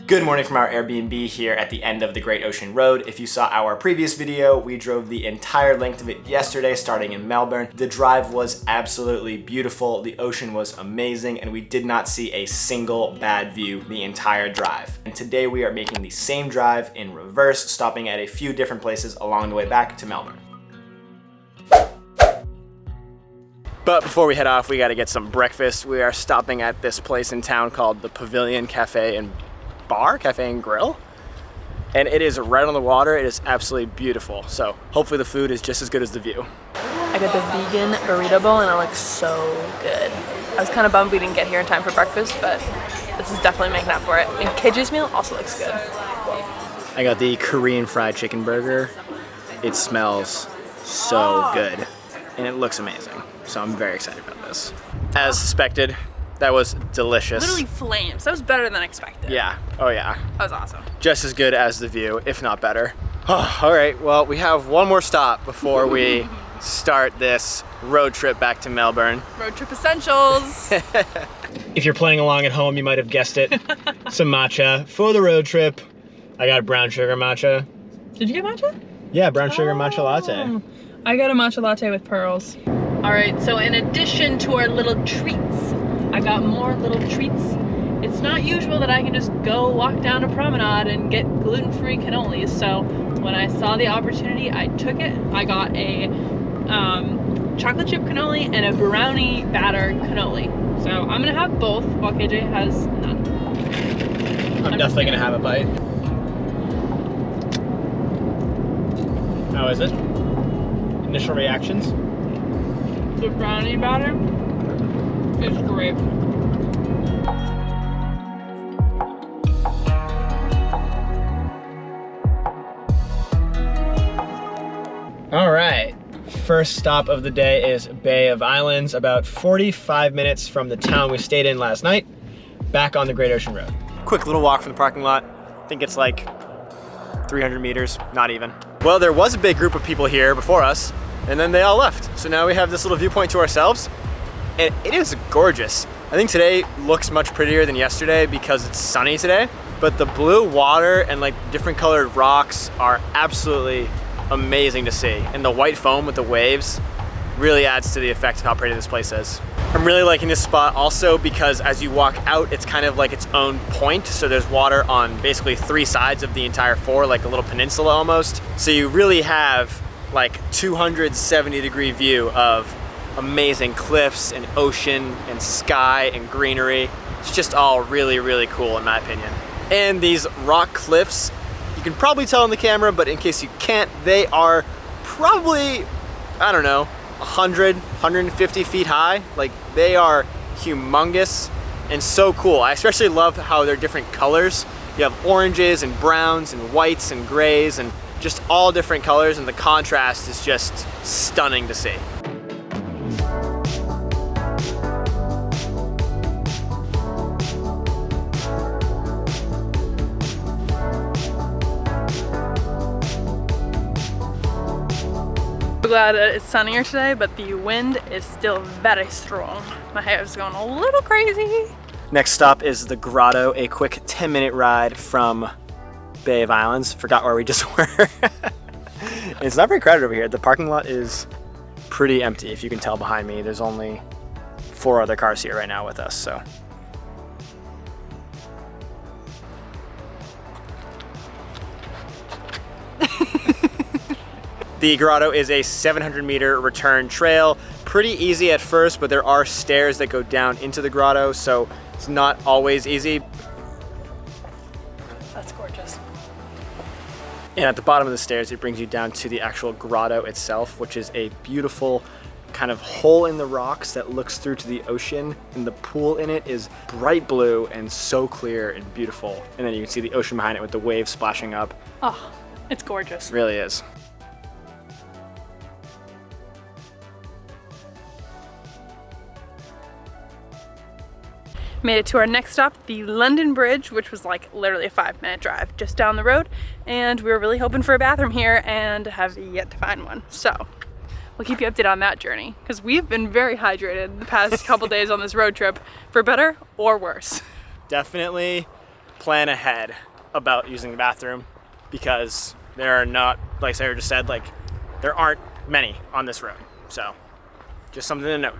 Good morning from our Airbnb here at the end of the Great Ocean Road. If you saw our previous video, we drove the entire length of it yesterday, starting in Melbourne. The drive was absolutely beautiful, the ocean was amazing, and we did not see a single bad view the entire drive. And today we are making the same drive in reverse, stopping at a few different places along the way back to Melbourne. But before we head off, we gotta get some breakfast. We are stopping at this place in town called the Pavilion Cafe and Grill. And it is right on the water. It is absolutely beautiful. So hopefully the food is just as good as the view. I got the vegan burrito bowl and it looks so good. I was kind of bummed we didn't get here in time for breakfast, but this is definitely making up for it. And KJ's meal also looks good. I got the Korean fried chicken burger. It smells so good and it looks amazing. So I'm very excited about this. As suspected, that was delicious. Literally flames. That was better than expected. Yeah. Oh yeah. That was awesome. Just as good as the view, if not better. Oh, all right, well, we have one more stop before we start this road trip back to Melbourne. Road trip essentials. If you're playing along at home, you might have guessed it. Some matcha for the road trip. I got brown sugar matcha. Did you get matcha? Yeah, brown sugar matcha latte. I got a matcha latte with pearls. All right, so in addition to our little treats, I got more little treats. It's not usual that I can just go walk down a promenade and get gluten-free cannolis, so when I saw the opportunity, I took it. I got a chocolate chip cannoli and a brownie batter cannoli. So I'm gonna have both while KJ has none. I'm definitely gonna have a bite. How is it? Initial reactions? The brownie batter is great. All right, first stop of the day is Bay of Islands, about 45 minutes from the town we stayed in last night, back on the Great Ocean Road. Quick little walk from the parking lot. I think it's like 300 meters, not even. Well, there was a big group of people here before us, and then they all left. So now we have this little viewpoint to ourselves, and it is gorgeous. I think today looks much prettier than yesterday because it's sunny today, but the blue water and like different colored rocks are absolutely amazing to see. And the white foam with the waves really adds to the effect of how pretty this place is. I'm really liking this spot also because as you walk out, it's kind of like its own point. So there's water on basically three sides of the entire fort, like a little peninsula almost. So you really have like 270-degree view of amazing cliffs and ocean and sky and greenery. It's just all really, really cool in my opinion. And these rock cliffs, you can probably tell on the camera, but in case you can't, they are probably, I don't know, 100, 150 feet high. Like they are humongous and so cool. I especially love how they're different colors. You have oranges and browns and whites and grays and just all different colors, and the contrast is just stunning to see. Glad that it's sunnier today, but the wind is still very strong. My hair is going a little crazy. Next stop is the Grotto, a quick 10-minute ride from Bay of Islands. Forgot where we just were. It's not very crowded over here. The parking lot is pretty empty. If you can tell behind me, there's only 4 other cars here right now with us, so. The Grotto is a 700-meter return trail. Pretty easy at first, but there are stairs that go down into the Grotto, so it's not always easy. That's gorgeous. And at the bottom of the stairs, it brings you down to the actual grotto itself, which is a beautiful kind of hole in the rocks that looks through to the ocean. And the pool in it is bright blue and so clear and beautiful. And then you can see the ocean behind it with the waves splashing up. Oh, it's gorgeous. It really is. Made it to our next stop, the London Bridge, which was like literally a 5-minute drive just down the road. And we were really hoping for a bathroom here and have yet to find one. So we'll keep you updated on that journey because we've been very hydrated the past couple days on this road trip, for better or worse. Definitely plan ahead about using the bathroom because there are not, like Sarah just said, like there aren't many on this road. So just something to note.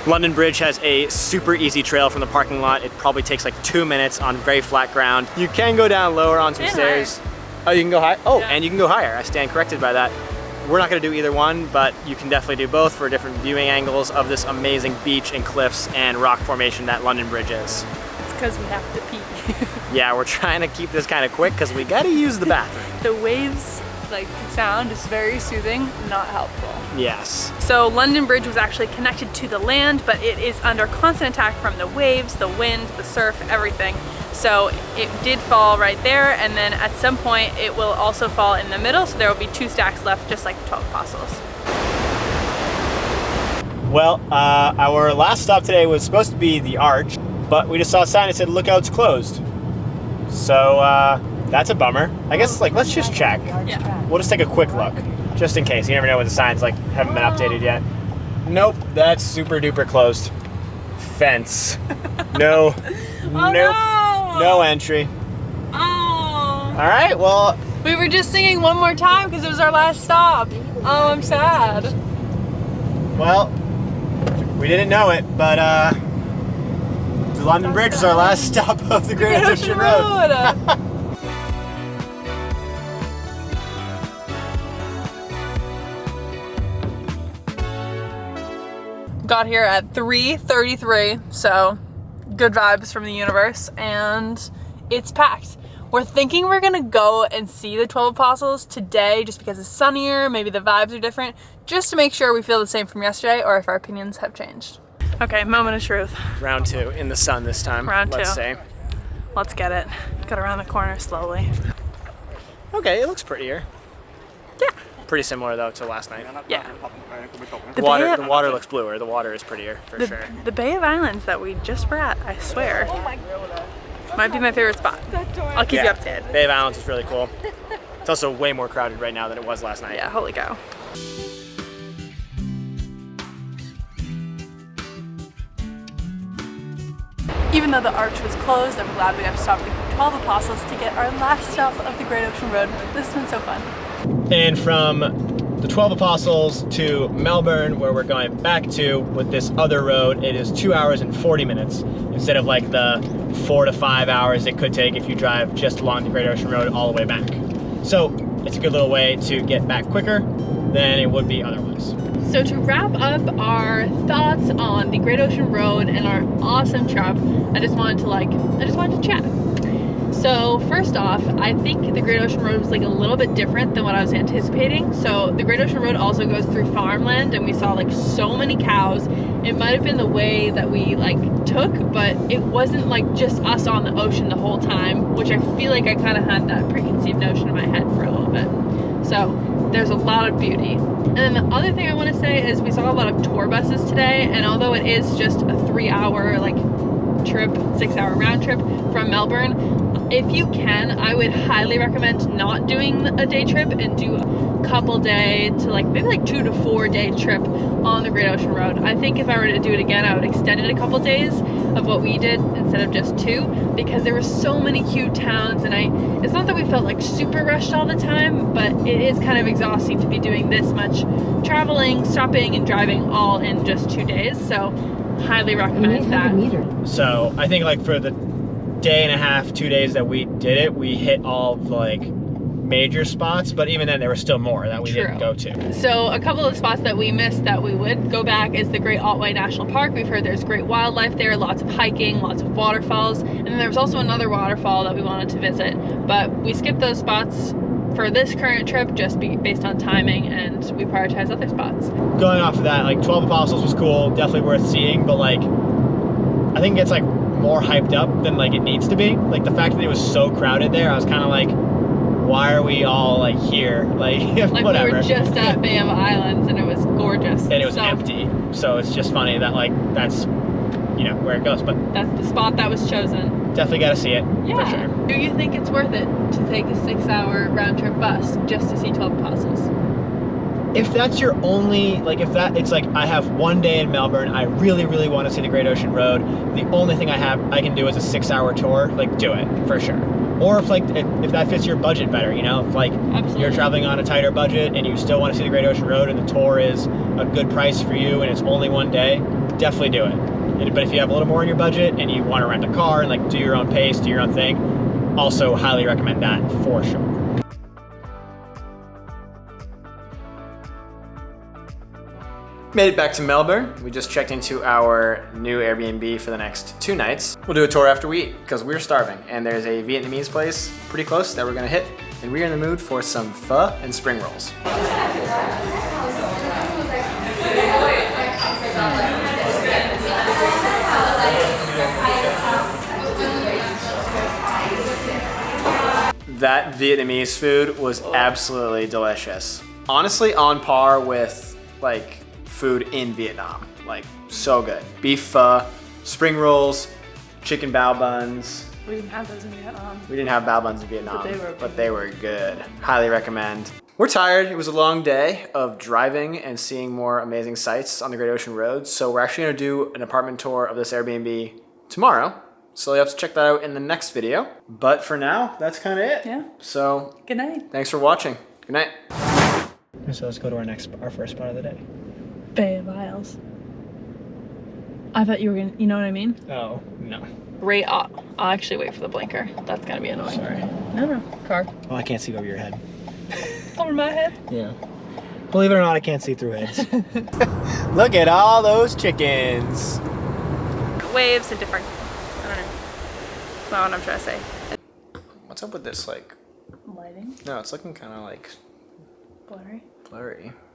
London Bridge has a super easy trail from the parking lot. It probably takes like 2 minutes on very flat ground. You can go down lower on some stairs. Higher. Oh, you can go high? Oh, yeah. And you can go higher. I stand corrected by that. We're not gonna do either one, but you can definitely do both for different viewing angles of this amazing beach and cliffs and rock formation that London Bridge is. It's because we have to pee. Yeah, we're trying to keep this kind of quick because we gotta use the bathroom. The waves, like sound is very soothing, not helpful. Yes. So London Bridge was actually connected to the land, but it is under constant attack from the waves, the wind, the surf, everything. So it did fall right there, and then at some point it will also fall in the middle, so there will be 2 stacks left, just like the 12 Apostles. Well, our last stop today was supposed to be the Arch, but we just saw a sign that said "Lookout's closed." So that's a bummer. I guess like let's just check. Yeah. We'll just take a quick look, just in case. You never know when the signs like haven't been updated yet. Nope, that's super duper closed. Fence. No. Oh, nope. no. No entry. Oh. All right. Well, We were just singing one more time because it was our last stop. Oh, I'm sad. well, we didn't know it, but the London Bridge is our last stop of the Great Ocean Road. Got here at 3:33, so good vibes from the universe, and it's packed. We're thinking we're gonna go and see the 12 Apostles today just because it's sunnier, maybe the vibes are different, just to make sure we feel the same from yesterday or if our opinions have changed. Okay, moment of truth. Round 2 in the sun this time. Round 2. Let's say. Let's get it. Got around the corner slowly. Okay, it looks prettier. Yeah. Pretty similar though to last night. Yeah. The water looks bluer. The water is prettier for sure. The Bay of Islands that we just were at, I swear, might be my favorite spot. I'll keep you updated. Bay of Islands is really cool. It's also way more crowded right now than it was last night. Yeah, holy cow. Even though the arch was closed, I'm glad we got to stop at the 12 Apostles to get our last stop of the Great Ocean Road. This has been so fun. And from the 12 Apostles to Melbourne, where we're going back to with this other road, it is 2 hours and 40 minutes instead of like the 4 to 5 hours it could take if you drive just along the Great Ocean Road all the way back. So it's a good little way to get back quicker than it would be otherwise. So to wrap up our thoughts on the Great Ocean Road and our awesome trip, I just wanted to chat. So first off, I think the Great Ocean Road was like a little bit different than what I was anticipating. So the Great Ocean Road also goes through farmland, and we saw like so many cows. It might have been the way that we like took, but it wasn't like just us on the ocean the whole time, which I feel like I kind of had that preconceived notion in my head for a little bit. So there's a lot of beauty. And then the other thing I want to say is we saw a lot of tour buses today, and although it is just a 3-hour like trip, 6-hour round trip from Melbourne, if you can, I would highly recommend not doing a day trip and do a couple day to like maybe like 2 to 4 day trip on the Great Ocean Road. I think if I were to do it again, I would extend it a couple days of what we did instead of just 2, because there were so many cute towns, and it's not that we felt like super rushed all the time, but it is kind of exhausting to be doing this much traveling, stopping and driving all in just 2 days. So highly recommend that. So I think like for the day and a half, 2 days that we did it, we hit all of like major spots, but even then there were still more that we didn't go to. So a couple of spots that we missed that we would go back is the Great Otway National Park. We've heard there's great wildlife there, lots of hiking, lots of waterfalls, and then there was also another waterfall that we wanted to visit, but we skipped those spots for this current trip just based on timing, and we prioritize other spots. Going off of that, like 12 Apostles was cool, definitely worth seeing, but like I think it's like more hyped up than like it needs to be. Like the fact that it was so crowded there, I was kind of like, why are we all like here? Like, Like whatever. we were just at Bay of Islands and it was gorgeous. And it was empty. So it's just funny that like that's, you know, where it goes. But that's the spot that was chosen. Definitely got to see it. Yeah. For sure. Do you think it's worth it to take a 6-hour round trip bus just to see 12 Apostles? If that's your only, like if that, it's like I have one day in Melbourne, I really, really want to see the Great Ocean Road. The only thing I can do is a 6-hour tour, like do it, for sure. Or if like, if that fits your budget better, you know, if like Absolutely. You're traveling on a tighter budget and you still want to see the Great Ocean Road and the tour is a good price for you and it's only one day, definitely do it. But if you have a little more in your budget and you want to rent a car and like do your own pace, do your own thing, also highly recommend that for sure. Made it back to Melbourne. We just checked into our new Airbnb for the next 2 nights. We'll do a tour after we eat because we're starving and there's a Vietnamese place pretty close that we're gonna hit and we're in the mood for some pho and spring rolls. That Vietnamese food was absolutely delicious. Honestly, on par with like food in Vietnam. Like, so good. Beef pho, spring rolls, chicken bao buns. We didn't have those in Vietnam. We didn't have bao buns in Vietnam, but they were good. Highly recommend. We're tired. It was a long day of driving and seeing more amazing sights on the Great Ocean Road. So we're actually gonna do an apartment tour of this Airbnb tomorrow. So you'll have to check that out in the next video. But for now, that's kind of it. Yeah. So good night. Thanks for watching. Good night. So let's go to our first spot of the day. Bay of Isles. I thought you were gonna, you know what I mean? Oh, no. Right, I'll actually wait for the blinker. That's gonna be annoying. Sorry. No, car. Oh, I can't see over your head. Over my head? Yeah. Believe it or not, I can't see through heads. Look at all those chickens. Waves and different, I don't know. That's not what I'm trying to say. What's up with this, like? Lighting? No, it's looking kind of like Blurry. blurry.